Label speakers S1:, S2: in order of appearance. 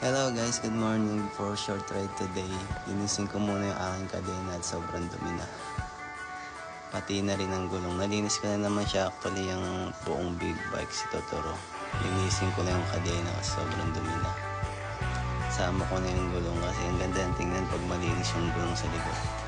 S1: Hello guys, good morning. For short ride today, linisin ko muna yung aking kadena at sobrang dumi na. Pati na rin ang gulong. Nalinis ko na naman siya, actually yung buong big bike si Totoro. Linisin ko na yung kadena kasi sobrang dumi na. Sama ko na yung gulong kasi ang ganda ng tingnan pag malinis yung gulong sa likod.